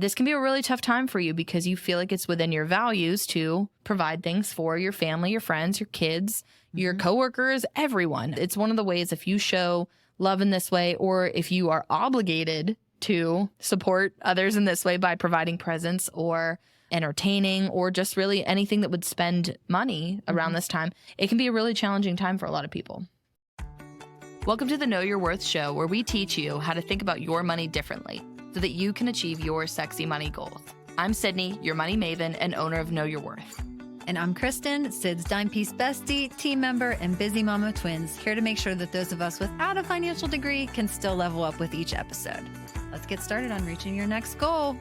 This can be a really tough time for you because you feel like it's within your values to provide things for your family, your friends, your kids, your coworkers, everyone. It's one of the ways if you show love in this way, or if you are obligated to support others in this way by providing presents or entertaining or just really anything that would spend money around this time, it can be a really challenging time for a lot of people. Welcome to the Know Your Worth show, where we teach you how to think about your money differently so that you can achieve your sexy money goals. I'm Sydney, your money maven and owner of Know Your Worth. And I'm Kristen, Sid's dime piece bestie, team member, and busy mama of twins, here to make sure that those of us without a financial degree can still level up with each episode. Let's get started on reaching your next goal.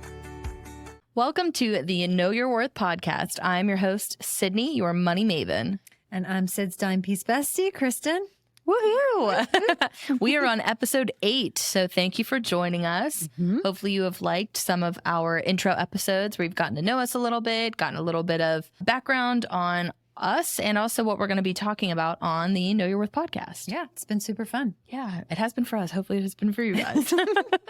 Welcome to the Know Your Worth podcast. I'm your host, Sydney, your money maven. And I'm Sid's dime piece bestie, Kristen. Woohoo! We are on episode 8, so thank you for joining us. Hopefully you have liked some of our intro episodes where you've gotten to know us a little bit, gotten a little bit of background on us, and also what we're going to be talking about on the Know Your Worth podcast. Yeah, it's been super fun. Yeah, it has been for us. Hopefully it has been for you guys.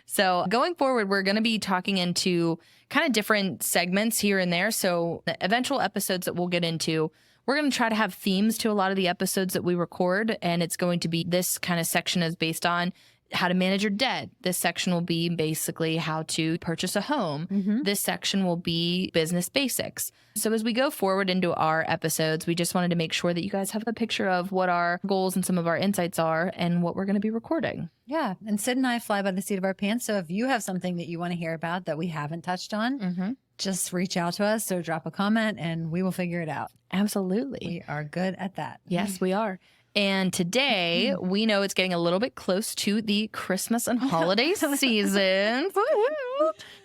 So going forward, we're going to be talking into kind of different segments here and there. So the eventual episodes that we'll get into, we're going to try to have themes to a lot of the episodes that we record, and it's going to be this kind of section is based on how to manage your debt. This section will be basically how to purchase a home. This section will be business basics. So as we go forward into our episodes, we just wanted to make sure that you guys have a picture of what our goals and some of our insights are and what we're going to be recording. Yeah, and Sid and I fly by the seat of our pants, so if you have something that you want to hear about that we haven't touched on, just reach out to us or drop a comment and we will figure it out. Absolutely. We are good at that. Yes, we are. And today, we know it's getting a little bit close to the Christmas and holiday season.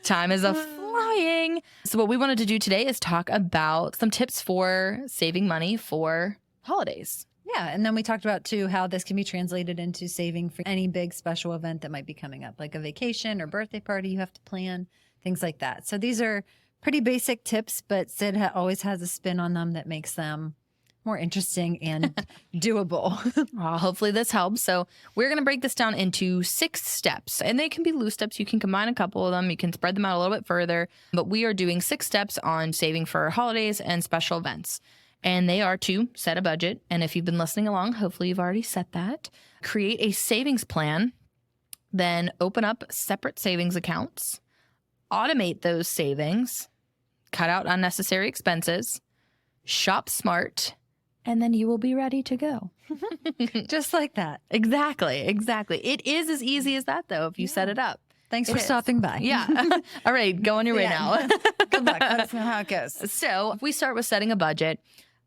Time is a-flying. So what we wanted to do today is talk about some tips for saving money for holidays. Yeah, and then we talked about, too, how this can be translated into saving for any big special event that might be coming up, like a vacation or birthday party you have to plan, things like that. So these are pretty basic tips, but Sid always has a spin on them that makes them more interesting and doable. Well, hopefully this helps. So we're going to break this down into 6 steps, and they can be loose steps. You can combine a couple of them. You can spread them out a little bit further, but we are doing 6 steps on saving for holidays and special events. And they are to set a budget. And if you've been listening along, hopefully you've already set that. Create a savings plan, then open up separate savings accounts, automate those savings, cut out unnecessary expenses, shop smart, and then you will be ready to go. Just like that. Exactly. It is as easy as that, though, if you set it up. Thanks for stopping by. Yeah. All right. Go on your way now. Good luck. Let us know how it goes. So if we start with setting a budget,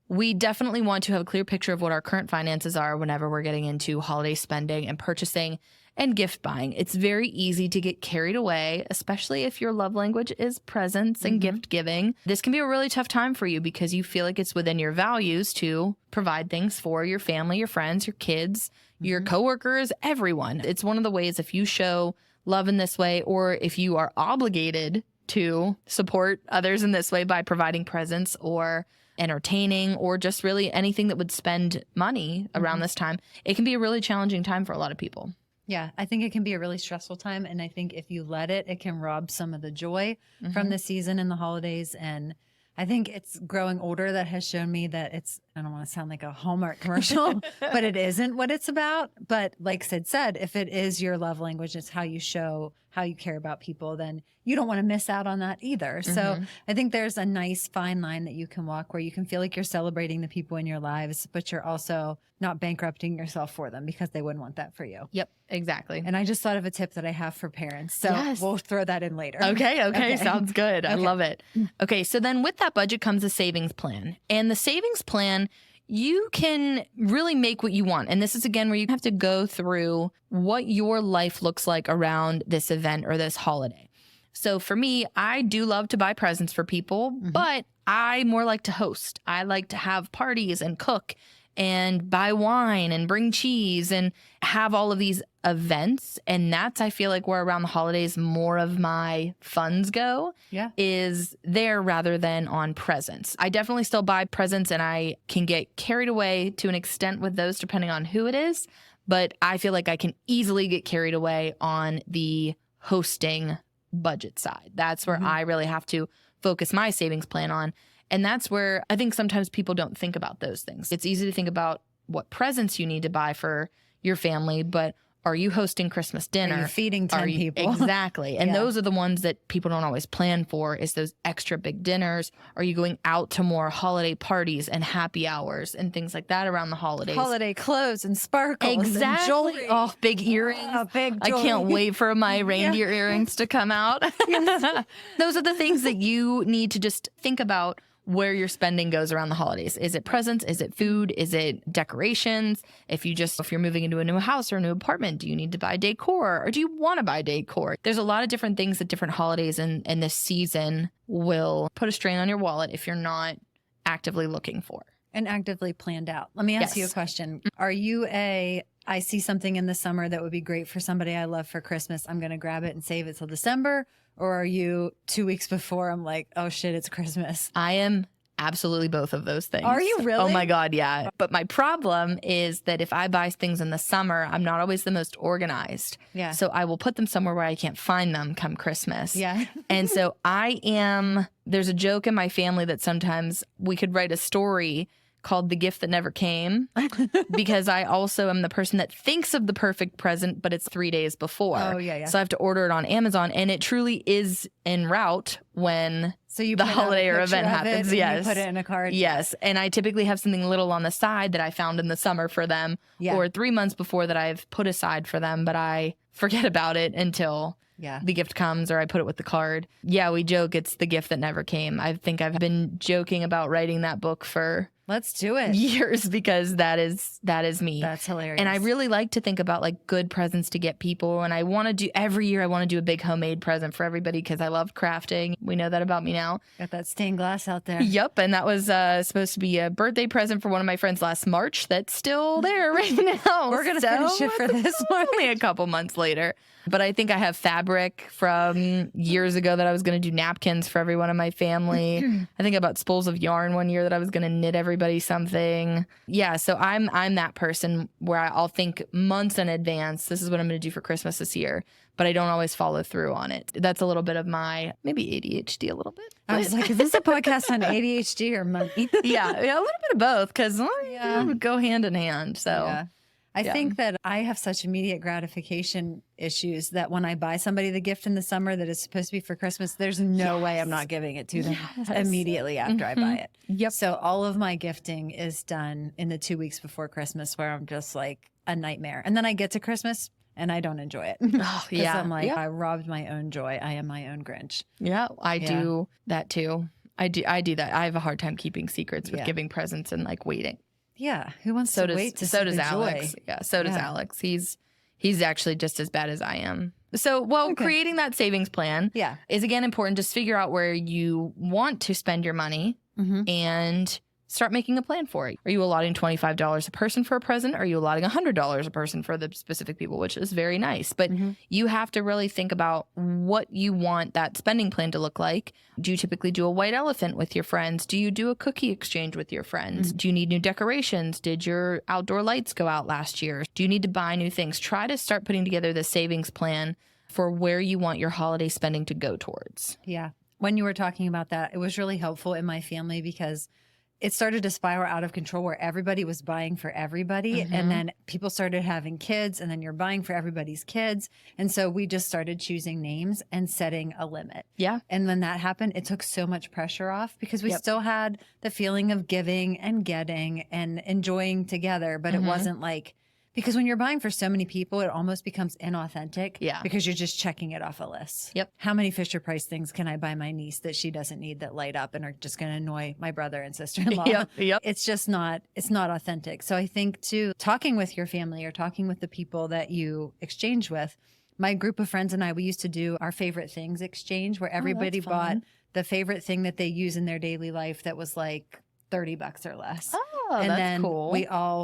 we definitely want to have a clear picture of what our current finances are whenever we're getting into holiday spending and purchasing and gift buying. It's very easy to get carried away, especially if your love language is presents and gift giving. This can be a really tough time for you because you feel like it's within your values to provide things for your family, your friends, your kids, your coworkers, everyone. It's one of the ways if you show love in this way, or if you are obligated to support others in this way by providing presents or entertaining or just really anything that would spend money around this time, it can be a really challenging time for a lot of people. Yeah, I think it can be a really stressful time. And I think if you let it, it can rob some of the joy from the season and the holidays. And I think it's growing older that has shown me that it's, I don't want to sound like a Hallmark commercial, but it isn't what it's about. But like Sid said, if it is your love language, it's how you show how you care about people, then you don't want to miss out on that either. So I think there's a nice fine line that you can walk where you can feel like you're celebrating the people in your lives, but you're also not bankrupting yourself for them because they wouldn't want that for you. Yep, exactly. And I just thought of a tip that I have for parents. So we'll throw that in later. Okay. Sounds good. I love it. Okay. So then with that budget comes a savings plan. And the savings plan, you can really make what you want. And this is, again, where you have to go through what your life looks like around this event or this holiday. So for me, I do love to buy presents for people, but I more like to host. I like to have parties and cook and buy wine and bring cheese and have all of these events. And that's, I feel like, where around the holidays more of my funds go is there rather than on presents. I definitely still buy presents and I can get carried away to an extent with those depending on who it is. But I feel like I can easily get carried away on the hosting budget side. That's where I really have to focus my savings plan on. And that's where I think sometimes people don't think about those things. It's easy to think about what presents you need to buy for your family, but are you hosting Christmas dinner? Are you feeding 10 people? Exactly. And those are the ones that people don't always plan for, is those extra big dinners. Are you going out to more holiday parties and happy hours and things like that around the holidays? Holiday clothes and sparkles Exactly. and jewelry. Oh, big earrings. Big I can't wait for my reindeer earrings to come out. Those are the things that you need to just think about where your spending goes around the holidays. Is it presents? Is it food? Is it decorations? If you're moving into a new house or a new apartment, do you need to buy decor, or do you want to buy decor? There's a lot of different things that different holidays and this season will put a strain on your wallet if you're not actively looking for. And actively planned out. Let me ask you a question. Are you I see something in the summer that would be great for somebody I love for Christmas, I'm going to grab it and save it till December? Or are you 2 weeks before, I'm like, oh shit, it's Christmas? I am absolutely both of those things. Are you really? Oh my God, yeah. But my problem is that if I buy things in the summer, I'm not always the most organized. Yeah. So I will put them somewhere where I can't find them come Christmas. Yeah. And so there's a joke in my family that sometimes we could write a story called The Gift That Never Came, because I also am the person that thinks of the perfect present, but it's 3 days before. Oh, yeah. So I have to order it on Amazon, and it truly is en route when the holiday or event happens. Yes. You put it in a card. Yes. And I typically have something little on the side that I found in the summer for them, or 3 months before that I've put aside for them, but I forget about it until the gift comes, or I put it with the card. Yeah, we joke it's the gift that never came. I think I've been joking about writing that book for Let's do it. years, because that is me. That's hilarious. And I really like to think about like good presents to get people. And I want to do every year, I want to do a big homemade present for everybody because I love crafting. We know that about me now. Got that stained glass out there. Yep. And that was supposed to be a birthday present for one of my friends last March. That's still there right now. We're going to finish it for this one. Only a couple months later. But I think I have fabric from years ago that I was going to do napkins for everyone in my family. I think about spools of yarn one year that I was going to knit everybody something. Yeah, so I'm that person where I'll think months in advance, this is what I'm going to do for Christmas this year, but I don't always follow through on it. That's a little bit of my maybe ADHD a little bit. I was like, is this a podcast on ADHD or money? yeah, a little bit of both, because go hand in hand. So. I think that I have such immediate gratification issues that when I buy somebody the gift in the summer that is supposed to be for Christmas, there's no way I'm not giving it to them immediately after I buy it. Yep. So all of my gifting is done in the 2 weeks before Christmas, where I'm just like a nightmare. And then I get to Christmas and I don't enjoy it. Oh, yeah. I'm like, I robbed my own joy. I am my own Grinch. Yeah, I do that too. I do that. I have a hard time keeping secrets with giving presents and like waiting. Yeah, who wants to wait to see the Alex. joy? Yeah, so does Alex. He's actually just as bad as I am. So, creating that savings plan is again important. Just figure out where you want to spend your money and start making a plan for it. Are you allotting $25 a person for a present? Or are you allotting $100 a person for the specific people, which is very nice. But you have to really think about what you want that spending plan to look like. Do you typically do a white elephant with your friends? Do you do a cookie exchange with your friends? Do you need new decorations? Did your outdoor lights go out last year? Do you need to buy new things? Try to start putting together the savings plan for where you want your holiday spending to go towards. Yeah. When you were talking about that, it was really helpful in my family because it started to spiral out of control where everybody was buying for everybody. And then people started having kids, and then you're buying for everybody's kids. And so we just started choosing names and setting a limit. Yeah. And when that happened, it took so much pressure off because we still had the feeling of giving and getting and enjoying together. But it wasn't like, because when you're buying for so many people, it almost becomes inauthentic. Yeah. Because you're just checking it off a list. Yep. How many Fisher Price things can I buy my niece that she doesn't need that light up and are just going to annoy my brother and sister-in-law? Yep. It's just not authentic. So I think too, talking with your family or talking with the people that you exchange with, my group of friends and I, we used to do our favorite things exchange where everybody bought the favorite thing that they use in their daily life that was like $30 or less. Oh, and that's then cool.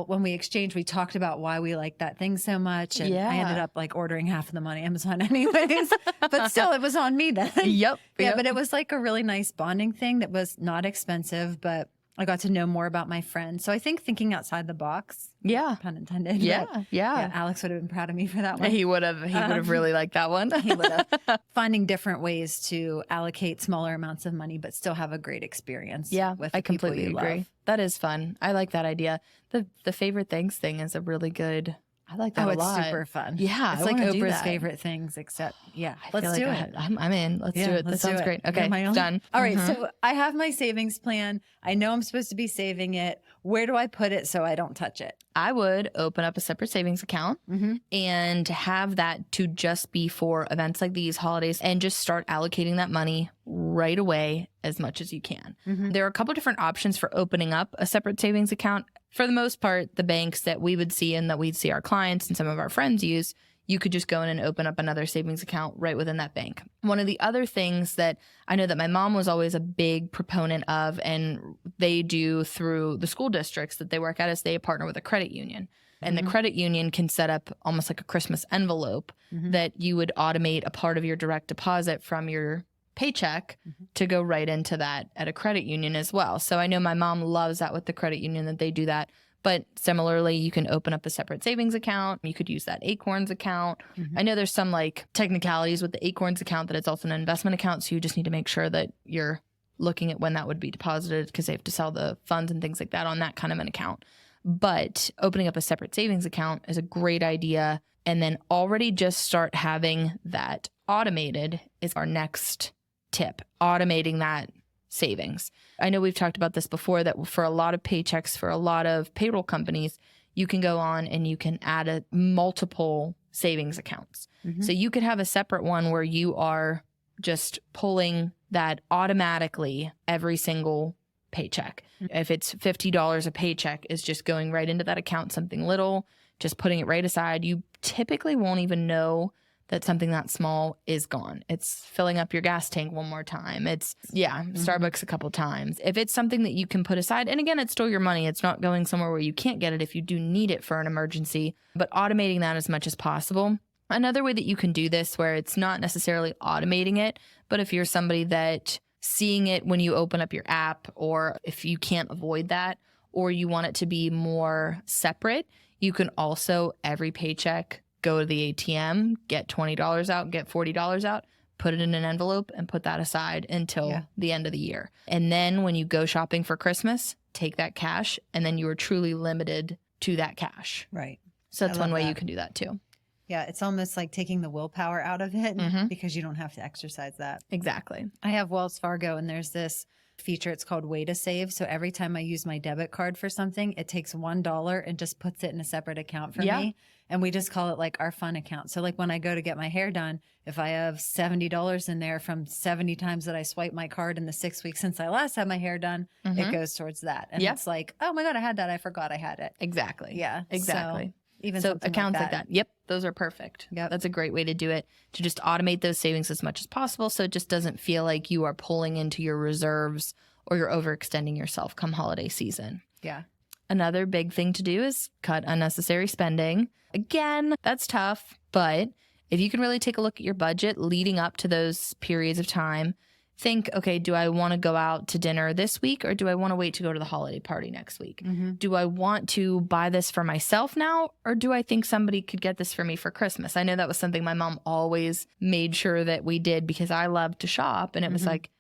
when we exchanged, we talked about why we liked that thing so much. And I ended up like ordering half of them on Amazon anyways, but still it was on me then. Yep. Yeah. But it was like a really nice bonding thing that was not expensive, but I got to know more about my friends. So I think thinking outside the box, Yeah. pun intended. Yeah. but Yeah. Alex would have been proud of me for that one. He would have really liked that one. He would have. Finding different ways to allocate smaller amounts of money, but still have a great experience. Yeah, with I the people completely you agree. love. That is fun. I like that idea. The favorite things thing is a really good. I like that a It's lot. super fun. Yeah, It's I like wanna do Oprah's that. favorite things, except, I let's feel do like it. I'm in. Let's do it. That let's do sounds it. great. Get Okay, my own. done. All right, Mhm. so I have my savings plan. I know I'm supposed to be saving it. Where do I put it so I don't touch it? I would open up a separate savings account and have that to just be for events like these holidays and just start allocating that money right away as much as you can. There are a couple different options for opening up a separate savings account. For the most part, the banks that we would see and that we'd see our clients and some of our friends use, you could just go in and open up another savings account right within that bank. One of the other things that I know that my mom was always a big proponent of, and they do through the school districts that they work at, is they partner with a credit union. And the credit union can set up almost like a Christmas envelope that you would automate a part of your direct deposit from your paycheck to go right into that at a credit union as well. So I know my mom loves that with the credit union, that they do that. But similarly, you can open up a separate savings account. You could use that Acorns account. I know there's some like technicalities with the Acorns account that it's also an investment account. So you just need to make sure that you're looking at when that would be deposited, because they have to sell the funds and things like that on that kind of an account. But opening up a separate savings account is a great idea. And then already just start having that automated is our next tip. Automating that savings. I know we've talked about this before, that for a lot of paychecks, for a lot of payroll companies, you can go on and you can add multiple savings accounts. So you could have a separate one where you are just pulling that automatically every single paycheck. If it's $50 a paycheck, is just going right into that account, something little, just putting it right aside. You typically won't even know that something that small is gone. It's filling up your gas tank one more time. It's, Starbucks a couple times. If it's something that you can put aside, and again, it's still your money. It's not going somewhere where you can't get it if you do need it for an emergency, but automating that as much as possible. Another way that you can do this, where it's not necessarily automating it, but if you're somebody that seeing it when you open up your app, or if you can't avoid that, or you want it to be more separate, you can also every paycheck go to the ATM, get $20 out, get $40 out, put it in an envelope and put that aside until the end of the year. And then when you go shopping for Christmas, take that cash, and then you are truly limited to that cash. Right. So that's one way you can do that too. Yeah, it's almost like taking the willpower out of it because you don't have to exercise that. Exactly. I have Wells Fargo, and there's this feature. It's called Way to Save. So every time I use my debit card for something, it takes $1 and just puts it in a separate account for me. And we just call it like our fun account. So like when I go to get my hair done, if I have $70 in there from 70 times that I swipe my card in the 6 weeks since I last had my hair done, it goes towards that. And it's like, oh my God, I had that. I forgot I had it. Exactly. Yeah. Exactly. So accounts like that. Yep. Those are perfect. Yep. That's a great way to do it, to just automate those savings as much as possible. So it just doesn't feel like you are pulling into your reserves or you're overextending yourself come holiday season. Yeah. Another big thing to do is cut unnecessary spending. Again, that's tough, but if you can really take a look at your budget leading up to those periods of time, think, okay, do I want to go out to dinner this week, or do I want to wait to go to the holiday party next week? Do I want to buy this for myself now, or do I think somebody could get this for me for Christmas? I know that was something my mom always made sure that we did, because I love to shop, and it was like,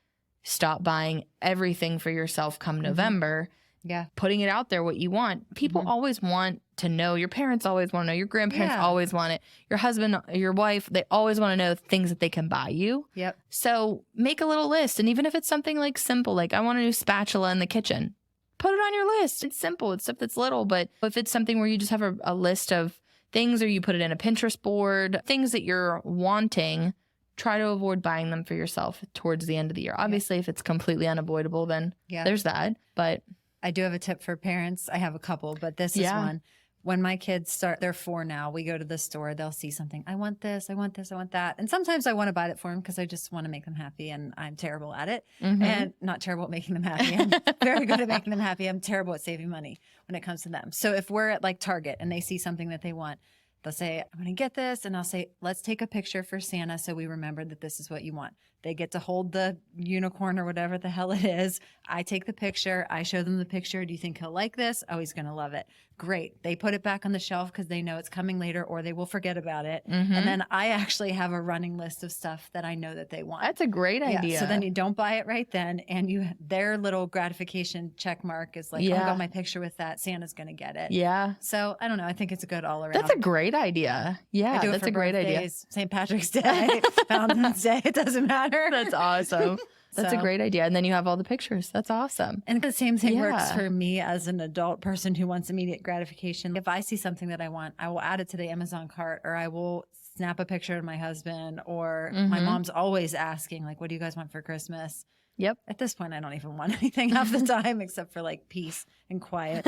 stop buying everything for yourself come November. Yeah. Putting it out there what you want. People always want to know. Your parents always want to know. Your grandparents always want it. Your husband, your wife, they always want to know things that they can buy you. Yep. So make a little list. And even if it's something like simple, like I want a new spatula in the kitchen, put it on your list. It's simple. It's stuff that's little. But if it's something where you just have a list of things, or you put it in a Pinterest board, things that you're wanting, try to avoid buying them for yourself towards the end of the year. Obviously, if it's completely unavoidable, then there's that. But I do have a tip for parents. I have a couple, but this is one. When my kids start, they're 4 now, we go to the store, they'll see something. I want this, I want this, I want that. And sometimes I want to buy it for them because I just want to make them happy, and I'm terrible at it. And not terrible at making them happy. I'm very good at making them happy. I'm terrible at saving money when it comes to them. So if we're at like Target and they see something that they want, they'll say, I'm going to get this. And I'll say, let's take a picture for Santa so we remember that this is what you want. They get to hold the unicorn or whatever the hell it is. I take the picture. I show them the picture. Do you think he'll like this? Oh, he's going to love it. Great. They put it back on the shelf because they know it's coming later or they will forget about it. Mm-hmm. And then I actually have a running list of stuff that I know that they want. That's a great idea. So then you don't buy it right then. And their little gratification check mark is like, oh, I got my picture with that. Santa's going to get it. Yeah. So I don't know. I think it's a good all around. That's a great idea. Yeah. That's a great idea. St. Patrick's Day, Valentine's Day. It doesn't matter. That's awesome. That's a great idea. And then you have all the pictures. That's awesome. And the same thing works for me as an adult person who wants immediate gratification. If I see something that I want, I will add it to the Amazon cart, or I will snap a picture of my husband, or my mom's always asking, like, what do you guys want for Christmas? Yep. At this point, I don't even want anything half the time except for like peace and quiet.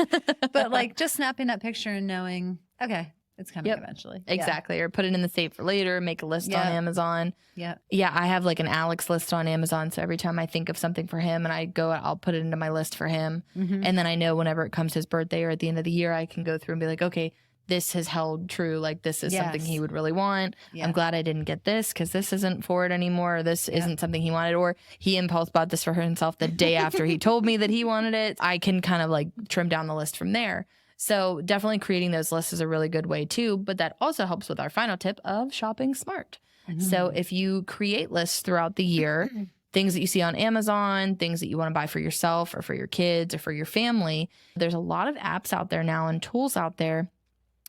But like just snapping that picture and knowing, okay, it's coming eventually. Exactly. Or put it in the save for later, make a list on Amazon. Yeah. Yeah. I have like an Alex list on Amazon. So every time I think of something for him and I'll put it into my list for him. Mm-hmm. And then I know whenever it comes to his birthday or at the end of the year, I can go through and be like, okay, this has held true. Like this is something he would really want. Yeah. I'm glad I didn't get this because this isn't for it anymore. Or this isn't something he wanted, or he impulse bought this for himself the day after he told me that he wanted it. I can kind of like trim down the list from there. So definitely creating those lists is a really good way too, but that also helps with our final tip of shopping smart. Mm-hmm. So if you create lists throughout the year, things that you see on Amazon, things that you want to buy for yourself or for your kids or for your family, there's a lot of apps out there now and tools out there.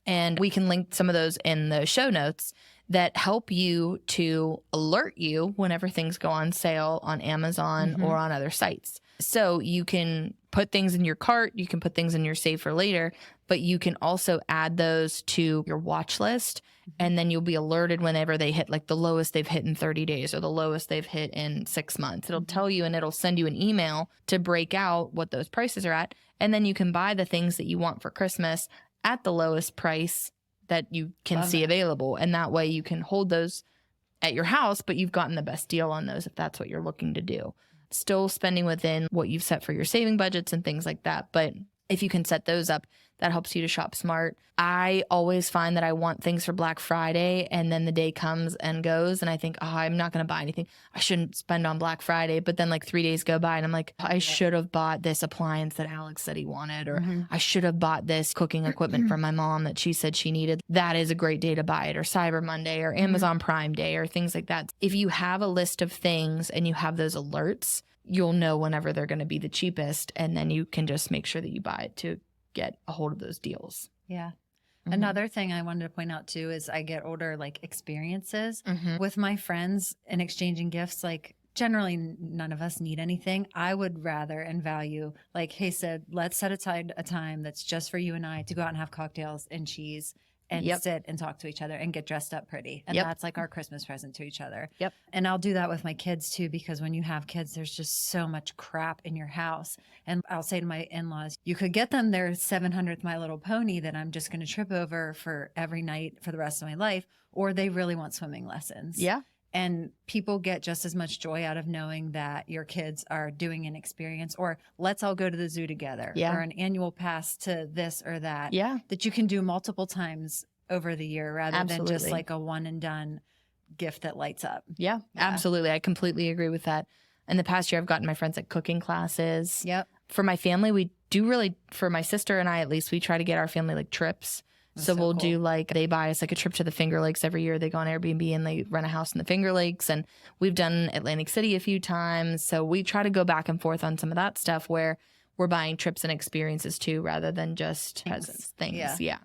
And we can link some of those in the show notes that help you to alert you whenever things go on sale on Amazon or on other sites. So you can put things in your cart, you can put things in your save for later, but you can also add those to your watch list. And then you'll be alerted whenever they hit like the lowest they've hit in 30 days or the lowest they've hit in 6 months. It'll tell you and it'll send you an email to break out what those prices are at. And then you can buy the things that you want for Christmas at the lowest price that you can see available. And that way you can hold those at your house, but you've gotten the best deal on those if that's what you're looking to do. Still spending within what you've set for your saving budgets and things like that. But if you can set those up, that helps you to shop smart. I always find that I want things for Black Friday and then the day comes and goes and I think, oh, I'm not going to buy anything. I shouldn't spend on Black Friday. But then like 3 days go by and I'm like, I should have bought this appliance that Alex said he wanted, or I should have bought this cooking equipment from my mom that she said she needed. That is a great day to buy it, or Cyber Monday or Amazon Prime Day or things like that. If you have a list of things and you have those alerts, you'll know whenever they're going to be the cheapest. And then you can just make sure that you buy it to get a hold of those deals. Yeah. Another thing I wanted to point out too is I get older like experiences with my friends and exchanging gifts. Like generally none of us need anything. I would rather and value, like Hay said, let's set aside a time that's just for you and I to go out and have cocktails and cheese and sit and talk to each other and get dressed up pretty. And that's like our Christmas present to each other. Yep. And I'll do that with my kids too, because when you have kids, there's just so much crap in your house. And I'll say to my in-laws, you could get them their 700th My Little Pony that I'm just going to trip over for every night for the rest of my life, or they really want swimming lessons. Yeah. And people get just as much joy out of knowing that your kids are doing an experience, or let's all go to the zoo together, or an annual pass to this or that, that you can do multiple times over the year rather than just like a one and done gift that lights up. Yeah, absolutely. I completely agree with that. In the past year, I've gotten my friends like cooking classes. Yep. For my family, we do really, for my sister and I, at least, we try to get our family like trips. So we'll do like, they buy us like a trip to the Finger Lakes every year. They go on Airbnb and they rent a house in the Finger Lakes. And we've done Atlantic City a few times. So we try to go back and forth on some of that stuff where we're buying trips and experiences too, rather than just presents, things. Yeah.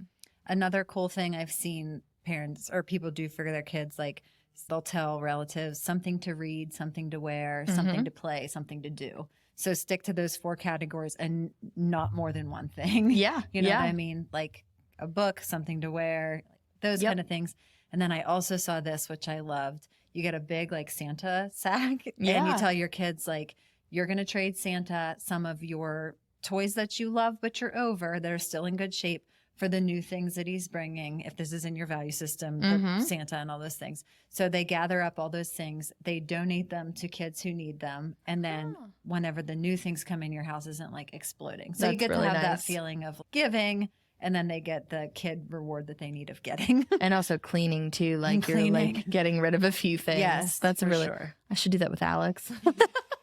Another cool thing I've seen parents or people do for their kids, like they'll tell relatives something to read, something to wear, something to play, something to do. So stick to those 4 categories and not more than one thing. Yeah. You know what I mean? Like a book, something to wear, those kind of things. And then I also saw this, which I loved. You get a big like Santa sack and you tell your kids like, you're going to trade Santa some of your toys that you love, but you're over, that are still in good shape, for the new things that he's bringing. If this is in your value system, the Santa and all those things. So they gather up all those things. They donate them to kids who need them. And then whenever the new things come in, your house isn't like exploding. So you get to have that feeling of giving And then they get the kid reward that they need of getting. And also cleaning too. Like you're like getting rid of a few things. Yes, that's really, sure. I should do that with Alex.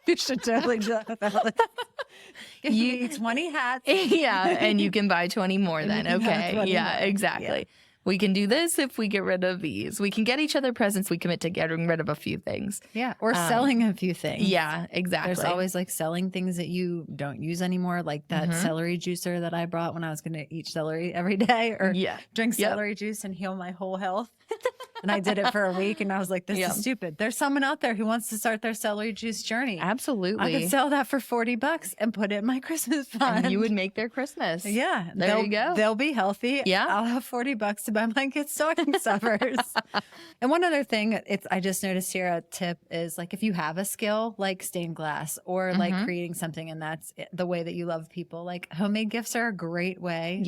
You should totally do that with Alex. You 20 hats. Yeah. And you can buy 20 more then. Okay. Yeah, more. exactly. Yeah. We can do this if we get rid of these. We can get each other presents. We commit to getting rid of a few things. Yeah. Or selling a few things. Yeah, exactly. There's always like selling things that you don't use anymore, like that celery juicer that I brought when I was going to eat celery every day or drink celery juice and heal my whole health. And I did it for a week and I was like, this is stupid. There's someone out there who wants to start their celery juice journey. Absolutely. I could sell that for $40 and put it in my Christmas fund. And you would make their Christmas. Yeah. There you go. They'll be healthy. Yeah. I'll have $40 to buy my kids stocking stuffers. And one other thing I just noticed here, a tip is like if you have a skill like stained glass or like creating something and that's the way that you love people, like homemade gifts are a great way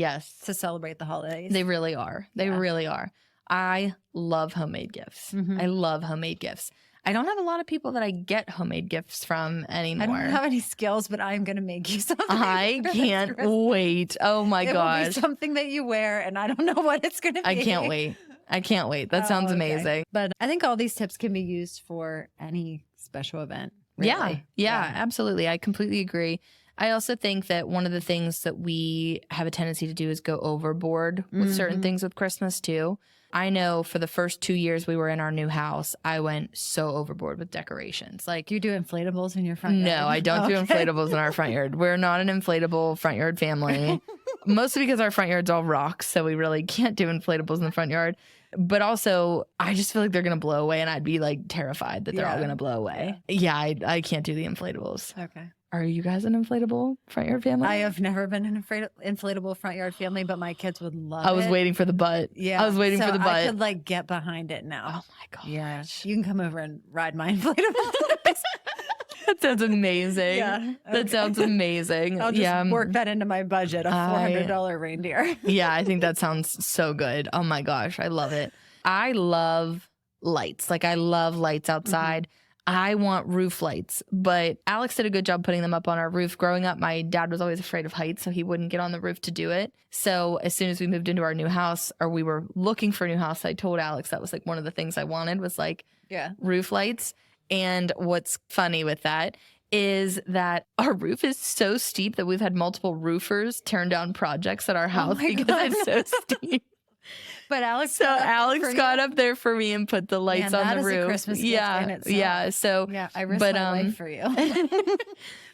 to celebrate the holidays. They really are. They really are. I love homemade gifts. I love homemade gifts. I don't have a lot of people that I get homemade gifts from anymore. I don't have any skills, but I'm going to make you something. I can't wait. Oh my gosh. It will be something that you wear and I don't know what it's going to be. I can't wait. I can't wait. That sounds amazing. But I think all these tips can be used for any special event. Really. Yeah, absolutely. I completely agree. I also think that one of the things that we have a tendency to do is go overboard with certain things with Christmas too. I know for the first 2 years we were in our new house, I went so overboard with decorations. Like, do you do inflatables in your front yard? No, I don't do inflatables in our front yard. We're not an inflatable front yard family. Mostly because our front yard's all rocks, so we really can't do inflatables in the front yard. But also, I just feel like they're going to blow away, and I'd be like terrified that they're all going to blow away. Yeah, I can't do the inflatables. Okay. Are you guys an inflatable front yard family? I have never been an inflatable front yard family, but my kids would love it. I was waiting for the butt. Yeah. I was waiting for the butt. I could like get behind it now. Oh my gosh. Yeah. You can come over and ride my inflatable. That sounds amazing. Yeah. That sounds amazing. I'll just work that into my budget, a $400 reindeer. Yeah, I think that sounds so good. Oh my gosh, I love it. I love lights. Like I love lights outside. I want roof lights, but Alex did a good job putting them up on our roof. Growing up, my dad was always afraid of heights, so he wouldn't get on the roof to do it. So as soon as we moved into our new house, or we were looking for a new house, I told Alex that was like one of the things I wanted was like roof lights. And what's funny with that is that our roof is so steep that we've had multiple roofers turn down projects at our house because it's so steep. But Alex got up there for me and put the lights on the roof. Is a Christmas gift in itself. Yeah. So I risked my life for you.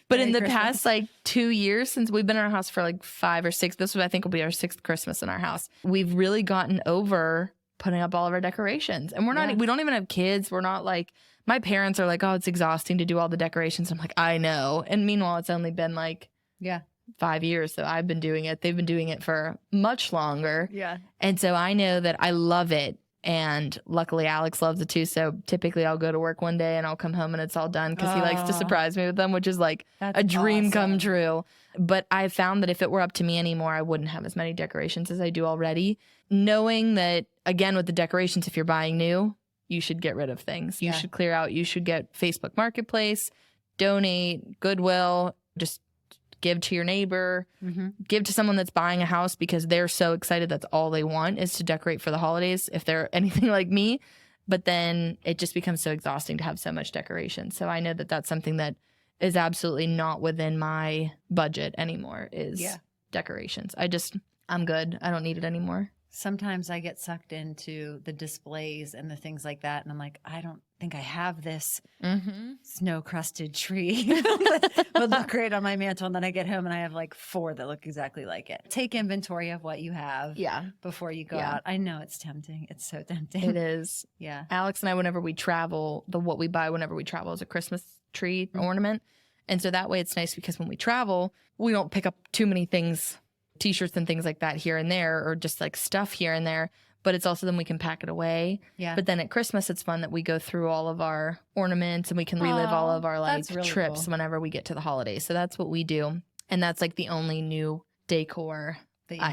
But in the past like 2 years since we've been in our house for like 5 or 6, this I think will be our 6th Christmas in our house. We've really gotten over putting up all of our decorations, and we don't even have kids. We're not like, my parents are like, oh, it's exhausting to do all the decorations. I'm like, I know. And meanwhile, it's only been like 5 years that I've been doing it. They've been doing it for much longer. Yeah. And so I know that I love it. And luckily Alex loves it too. So typically I'll go to work one day and I'll come home and it's all done because he likes to surprise me with them, which is like a dream come true. But I found that if it were up to me anymore, I wouldn't have as many decorations as I do already. Knowing that, again, with the decorations, if you're buying new, you should get rid of things. You should clear out. You should get Facebook Marketplace, donate, Goodwill, just give to your neighbor, give to someone that's buying a house because they're so excited that's all they want is to decorate for the holidays if they're anything like me. But then it just becomes so exhausting to have so much decoration. So I know that that's something that is absolutely not within my budget anymore is decorations. I'm good. I don't need it anymore. Sometimes I get sucked into the displays and the things like that. And I'm like, I don't think I have this snow-crusted tree that would look great on my mantle. And then I get home and I have like 4 that look exactly like it. Take inventory of what you have before you go out. I know it's tempting. It's so tempting. It is. Yeah. Alex and I, whenever we travel, what we buy whenever we travel is a Christmas tree ornament. And so that way it's nice because when we travel, we don't pick up too many things, T-shirts and things like that here and there, or just like stuff here and there. But it's also then we can pack it away. Yeah. But then at Christmas, it's fun that we go through all of our ornaments and we can relive all of our like really trips whenever we get to the holidays. So that's what we do. And that's like the only new decor that I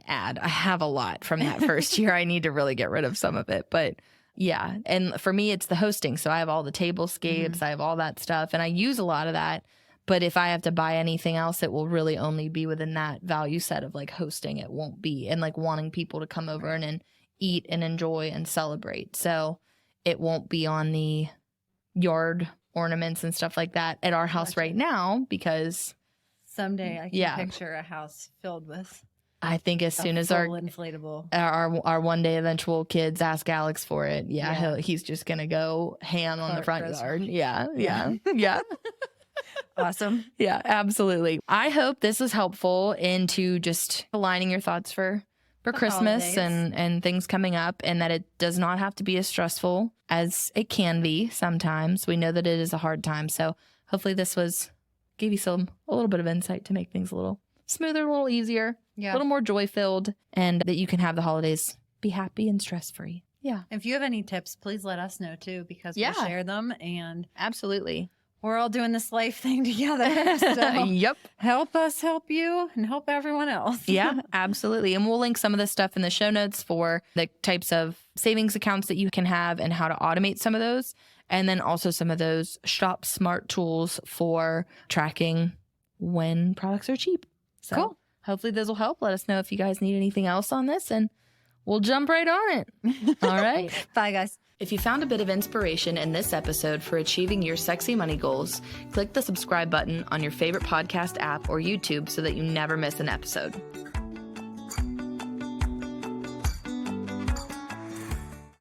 add. I have a lot from that first year. I need to really get rid of some of it. But yeah. And for me, it's the hosting. So I have all the tablescapes. I have all that stuff. And I use a lot of that. But if I have to buy anything else, it will really only be within that value set of like hosting. It won't be, and like wanting people to come over and eat and enjoy and celebrate. So it won't be on the yard ornaments and stuff like that at our house right now, because someday I can picture a house filled with. I think as soon as our inflatable, our one day eventual kids ask Alex for it, he's just gonna go ham on the front yard. Yeah. Awesome. Yeah, absolutely. I hope this was helpful into just aligning your thoughts for Christmas and things coming up, and that it does not have to be as stressful as it can be sometimes. We know that it is a hard time. So hopefully this gave you a little bit of insight to make things a little smoother, a little easier, a little more joy filled, and that you can have the holidays be happy and stress free. Yeah. If you have any tips, please let us know too, because we'll share them, and absolutely. We're all doing this life thing together. So yep. Help us help you and help everyone else. Yeah, absolutely. And we'll link some of this stuff in the show notes for the types of savings accounts that you can have and how to automate some of those. And then also some of those shop smart tools for tracking when products are cheap. So cool. Hopefully those will help. Let us know if you guys need anything else on this, and we'll jump right on it. All right. Bye, guys. If you found a bit of inspiration in this episode for achieving your sexy money goals, click the subscribe button on your favorite podcast app or YouTube so that you never miss an episode.